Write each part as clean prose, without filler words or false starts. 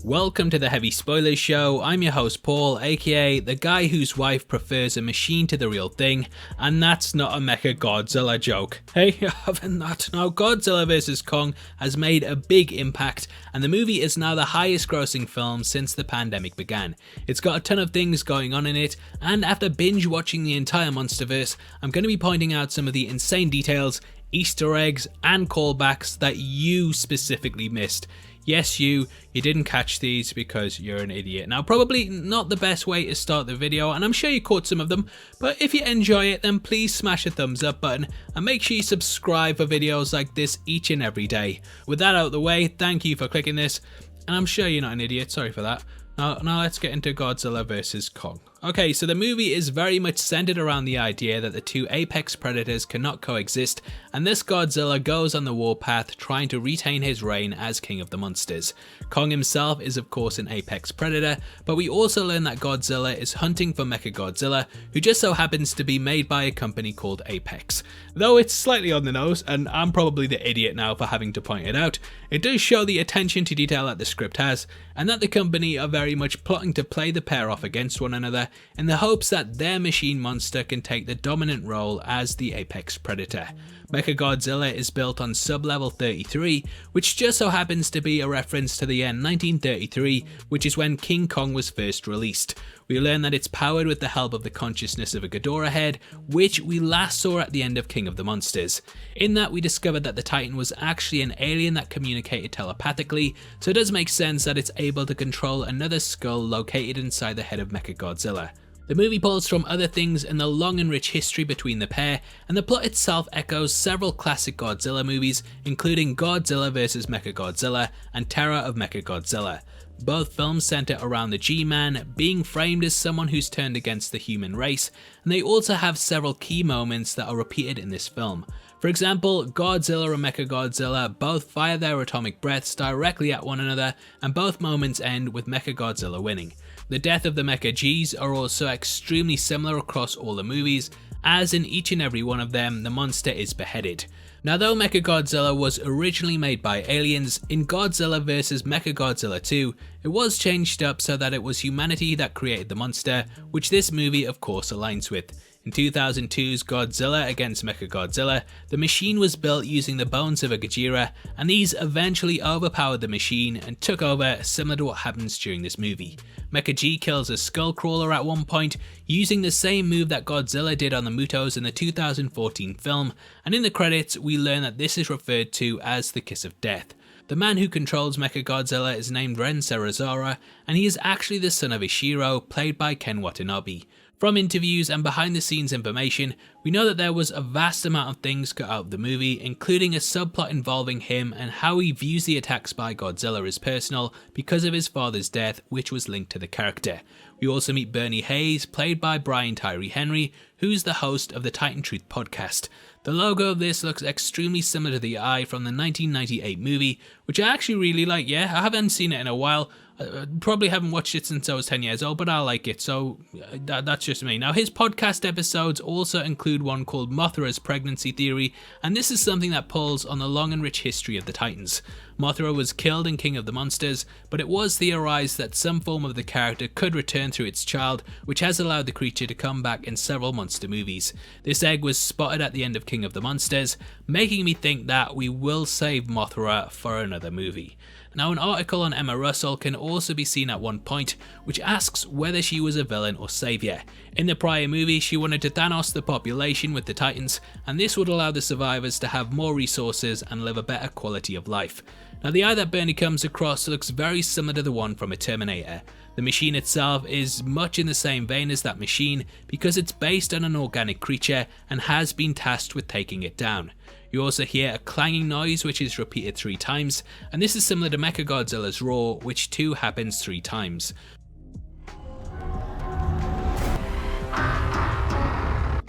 Welcome to the Heavy Spoilers Show. I'm your host Paul, aka the guy whose wife prefers a machine to the real thing, and that's not a Mechagodzilla joke. Hey, having that. Now, Godzilla Vs Kong has made a big impact, and the movie is now the highest grossing film since the pandemic began. It's got a ton of things going on in it, and after binge watching the entire MonsterVerse, I'm going to be pointing out some of the insane details, Easter eggs, and callbacks that you specifically missed. Yes, you didn't catch these because you're an idiot. Now, probably not the best way to start the video, and I'm sure you caught some of them, but if you enjoy it, then please smash the thumbs up button and make sure you subscribe for videos like this each and every day. With that out of the way, thank you for clicking this, and I'm sure you're not an idiot, sorry for that. Now let's get into Godzilla vs Kong. Okay, so the movie is very much centered around the idea that the two apex predators cannot coexist, and this Godzilla goes on the warpath trying to retain his reign as king of the monsters. Kong himself is of course an apex predator, but we also learn that Godzilla is hunting for Mechagodzilla, who just so happens to be made by a company called Apex. Though it's slightly on the nose, and I'm probably the idiot now for having to point it out, it does show the attention to detail that the script has, and that the company are very much plotting to play the pair off against one another in the hopes that their machine monster can take the dominant role as the apex predator. Mechagodzilla is built on sub-level 33, which just so happens to be a reference to the year 1933, which is when King Kong was first released. We learn that it's powered with the help of the consciousness of a Ghidorah head, which we last saw at the end of King of the Monsters. In that, we discovered that the Titan was actually an alien that communicated telepathically, so it does make sense that it's able to control another skull located inside the head of Mechagodzilla. The movie pulls from other things in the long and rich history between the pair, and the plot itself echoes several classic Godzilla movies, including Godzilla vs Mechagodzilla and Terror of Mechagodzilla. Both films center around the G-Man being framed as someone who's turned against the human race, and they also have several key moments that are repeated in this film. For example, Godzilla and Mechagodzilla both fire their atomic breaths directly at one another, and both moments end with Mechagodzilla winning. The death of the Mecha Gs are also extremely similar across all the movies, as in each and every one of them the monster is beheaded. Now, though Mechagodzilla was originally made by aliens, in Godzilla vs Mechagodzilla 2, it was changed up so that it was humanity that created the monster, which this movie of course aligns with. In 2002's Godzilla against Mechagodzilla, the machine was built using the bones of a Gojira, and these eventually overpowered the machine and took over, similar to what happens during this movie. Mecha G kills a Skullcrawler at one point, using the same move that Godzilla did on the Mutos in the 2014 film, and in the credits we learn that this is referred to as the Kiss of Death. The man who controls Mechagodzilla is named Ren Sarazara, and he is actually the son of Ishiro, played by Ken Watanabe. From interviews and behind the scenes information, we know that there was a vast amount of things cut out of the movie, including a subplot involving him and how he views the attacks by Godzilla as personal because of his father's death, which was linked to the character. We also meet Bernie Hayes, played by Brian Tyree Henry, who's the host of the Titan Truth podcast. The logo of this looks extremely similar to the Eye from the 1998 movie, which I actually really like. Yeah, I haven't seen it in a while. Probably haven't watched it since I was 10 years old, but I like it, so that's just me. Now, his podcast episodes also include one called Mothra's Pregnancy Theory, and this is something that pulls on the long and rich history of the Titans. Mothra was killed in King of the Monsters, but it was theorized that some form of the character could return through its child, which has allowed the creature to come back in several monster movies. This egg was spotted at the end of King of the Monsters, making me think that we will save Mothra for another movie. Now, an article on Emma Russell can also be seen at one point, which asks whether she was a villain or savior. In the prior movie, she wanted to Thanos the population with the Titans, and this would allow the survivors to have more resources and live a better quality of life. Now, the eye that Bernie comes across looks very similar to the one from a Terminator. The machine itself is much in the same vein as that machine because it's based on an organic creature and has been tasked with taking it down. You also hear a clanging noise which is repeated 3 times, and this is similar to Mechagodzilla's roar, which too happens 3 times.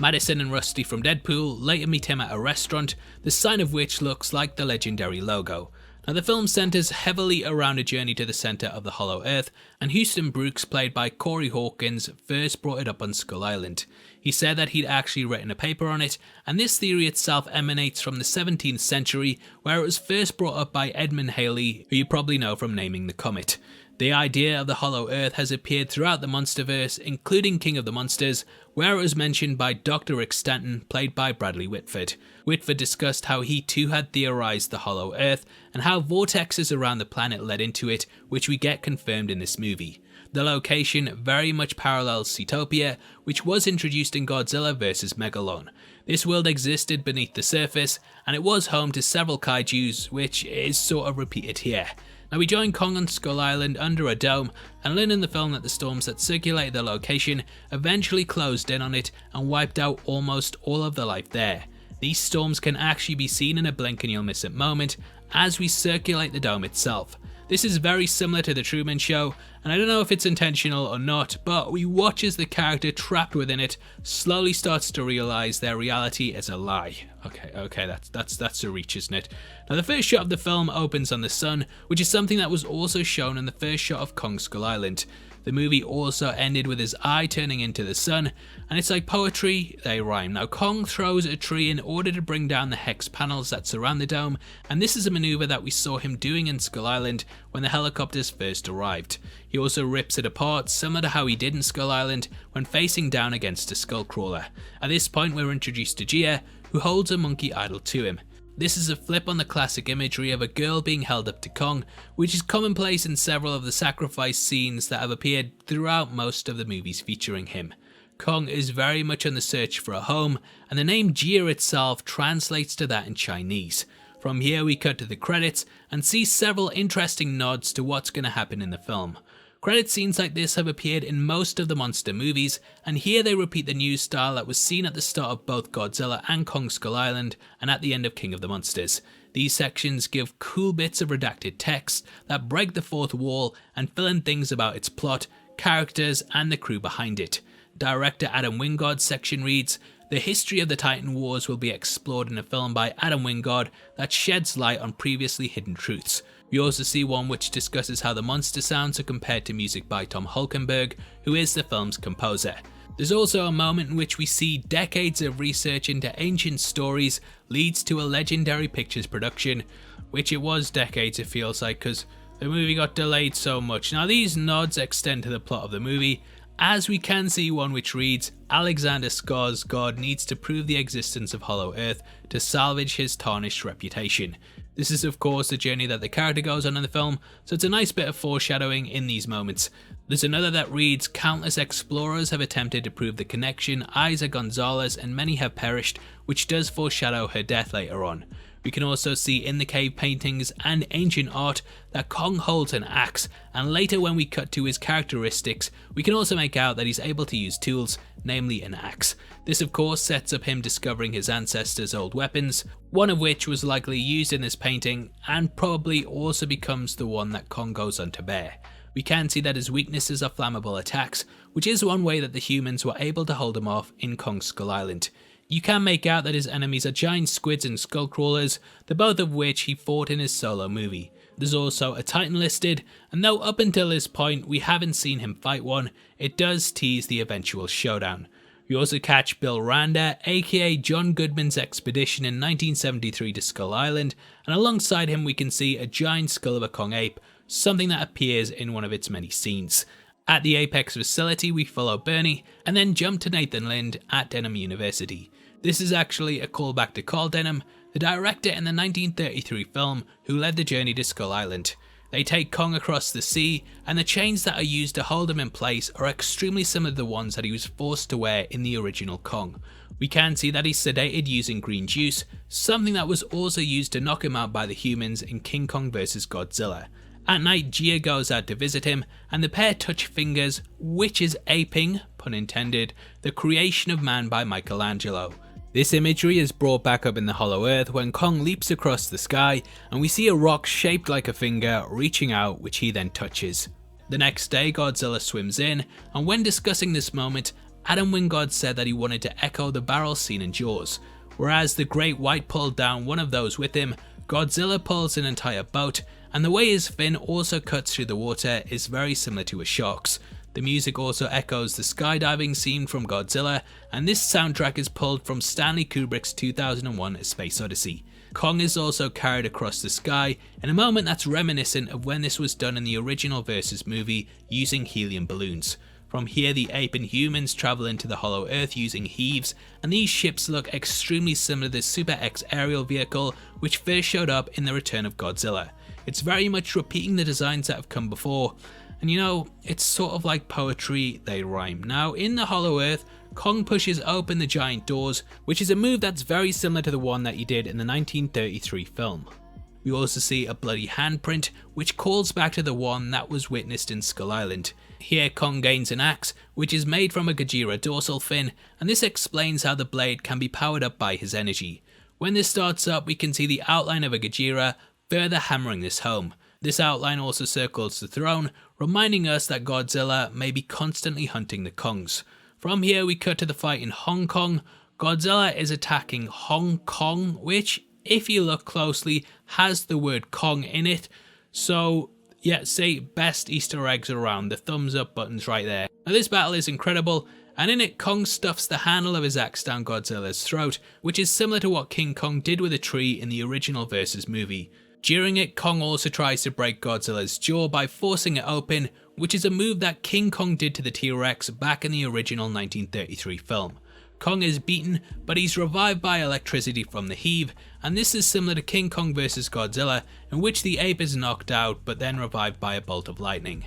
Madison and Rusty from Deadpool later meet him at a restaurant, the sign of which looks like the legendary logo. Now, the film centers heavily around a journey to the center of the Hollow Earth, and Houston Brooks, played by Corey Hawkins, first brought it up on Skull Island. He said that he'd actually written a paper on it, and this theory itself emanates from the 17th century, where it was first brought up by Edmund Halley, who you probably know from naming the comet. The idea of the Hollow Earth has appeared throughout the MonsterVerse, including King of the Monsters, where it was mentioned by Dr. Rick Stanton, played by Bradley Whitford. Whitford discussed how he too had theorized the Hollow Earth, and how vortexes around the planet led into it, which we get confirmed in this movie. The location very much parallels Seatopia, which was introduced in Godzilla vs Megalon. This world existed beneath the surface, and it was home to several kaijus, which is sort of repeated here. Now we join Kong on Skull Island under a dome, and learn in the film that the storms that circulated the location eventually closed in on it and wiped out almost all of the life there. These storms can actually be seen in a blink and you'll miss it moment as we circulate the dome itself. This is very similar to The Truman Show, and I don't know if it's intentional or not, but we watch as the character trapped within it slowly starts to realize their reality is a lie. Okay, that's a reach, isn't it? Now the first shot of the film opens on the sun, which is something that was also shown in the first shot of Kong Skull Island. The movie also ended with his eye turning into the sun, and it's like poetry, they rhyme. Now Kong throws a tree in order to bring down the hex panels that surround the dome, and this is a maneuver that we saw him doing in Skull Island when the helicopters first arrived. He also rips it apart, similar to how he did in Skull Island when facing down against a skullcrawler. At this point we're introduced to Gia, who holds a monkey idol to him. This is a flip on the classic imagery of a girl being held up to Kong, which is commonplace in several of the sacrifice scenes that have appeared throughout most of the movies featuring him. Kong is very much on the search for a home, and the name Gia itself translates to that in Chinese. From here we cut to the credits and see several interesting nods to what's going to happen in the film. Credit scenes like this have appeared in most of the monster movies, and here they repeat the news style that was seen at the start of both Godzilla and Kong Skull Island and at the end of King of the Monsters. These sections give cool bits of redacted text that break the fourth wall and fill in things about its plot, characters and the crew behind it. Director Adam Wingard's section reads, "The history of the Titan Wars will be explored in a film by Adam Wingard that sheds light on previously hidden truths." We also see one which discusses how the monster sounds are compared to music by Tom Hulkenberg, who is the film's composer. There's also a moment in which we see decades of research into ancient stories leads to a legendary pictures production, which it was decades it feels like because the movie got delayed so much. Now these nods extend to the plot of the movie, as we can see one which reads, "Alexander Skarsgård needs to prove the existence of Hollow Earth to salvage his tarnished reputation." This is of course the journey that the character goes on in the film, so it's a nice bit of foreshadowing in these moments. There's another that reads, "Countless explorers have attempted to prove the connection, Isa Gonzalez, and many have perished," which does foreshadow her death later on. We can also see in the cave paintings and ancient art that Kong holds an axe, and later when we cut to his characteristics, we can also make out that he's able to use tools, namely an axe. This of course sets up him discovering his ancestors' old weapons, one of which was likely used in this painting, and probably also becomes the one that Kong goes on to bear. We can see that his weaknesses are flammable attacks, which is one way that the humans were able to hold him off in Kong Skull Island. You can make out that his enemies are giant squids and skullcrawlers, the both of which he fought in his solo movie. There's also a Titan listed, and though up until this point we haven't seen him fight one, it does tease the eventual showdown. We also catch Bill Randa, aka John Goodman's expedition in 1973 to Skull Island, and alongside him we can see a giant skull of a Kong ape, something that appears in one of its many scenes. At the Apex facility we follow Bernie, and then jump to Nathan Lind at Denham University. This is actually a callback to Carl Denham, the director in the 1933 film who led the journey to Skull Island. They take Kong across the sea, and the chains that are used to hold him in place are extremely similar to the ones that he was forced to wear in the original Kong. We can see that he's sedated using green juice, something that was also used to knock him out by the humans in King Kong vs Godzilla. At night, Gia goes out to visit him, and the pair touch fingers, which is aping, pun intended, the creation of man by Michelangelo. This imagery is brought back up in the Hollow Earth when Kong leaps across the sky, and we see a rock shaped like a finger reaching out, which he then touches. The next day, Godzilla swims in, and when discussing this moment, Adam Wingard said that he wanted to echo the barrel scene in Jaws. Whereas the Great White pulled down one of those with him, Godzilla pulls an entire boat, and the way his fin also cuts through the water is very similar to a shark's. The music also echoes the skydiving scene from Godzilla, and this soundtrack is pulled from Stanley Kubrick's 2001 A Space Odyssey. Kong is also carried across the sky in a moment that's reminiscent of when this was done in the original Versus movie using helium balloons. From here, the ape and humans travel into the hollow earth using heaves, and these ships look extremely similar to the Super X aerial vehicle which first showed up in The Return of Godzilla. It's very much repeating the designs that have come before, and you know, it's sort of like poetry, they rhyme. Now, in the hollow earth, Kong pushes open the giant doors, which is a move that's very similar to the one that he did in the 1933 film. We also see a bloody handprint, which calls back to the one that was witnessed in Skull Island. Here Kong gains an axe, which is made from a Gojira dorsal fin, and this explains how the blade can be powered up by his energy. When this starts up, we can see the outline of a Gojira, further hammering this home. This outline also circles the throne, reminding us that Godzilla may be constantly hunting the Kongs. From here we cut to the fight in Hong Kong. Godzilla is attacking Hong Kong, which, if you look closely, has the word Kong in it. So yeah, say best Easter eggs around, the thumbs up button's right there. Now this battle is incredible, and in it Kong stuffs the handle of his axe down Godzilla's throat, which is similar to what King Kong did with a tree in the original Versus movie. During it, Kong also tries to break Godzilla's jaw by forcing it open, which is a move that King Kong did to the T-Rex back in the original 1933 film. Kong is beaten, but he's revived by electricity from the heave, and this is similar to King Kong vs Godzilla, in which the ape is knocked out but then revived by a bolt of lightning.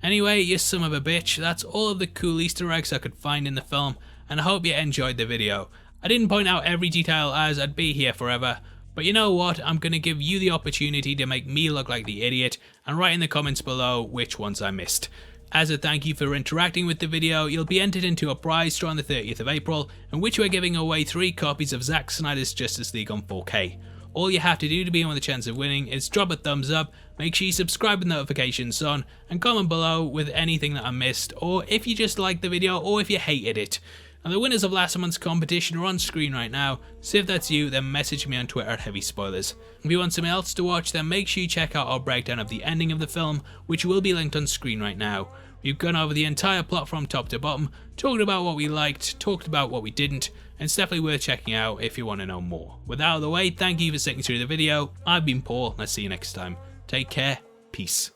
Anyway, you son of a bitch, that's all of the cool Easter eggs I could find in the film, and I hope you enjoyed the video. I didn't point out every detail as I'd be here forever, but you know what, I'm going to give you the opportunity to make me look like the idiot, and write in the comments below which ones I missed. As a thank you for interacting with the video, you'll be entered into a prize draw on the 30th of April, in which we're giving away 3 copies of Zack Snyder's Justice League on 4K. All you have to do to be in with a chance of winning is drop a thumbs up, make sure you subscribe with notifications on, and comment below with anything that I missed, or if you just liked the video, or if you hated it. And the winners of last month's competition are on screen right now, so if that's you, then message me on Twitter at Heavy Spoilers. If you want something else to watch, then make sure you check out our breakdown of the ending of the film, which will be linked on screen right now. We've gone over the entire plot from top to bottom, talked about what we liked, talked about what we didn't, and it's definitely worth checking out if you want to know more. With that out of the way, thank you for sticking through the video. I've been Paul, and I'll see you next time. Take care, peace.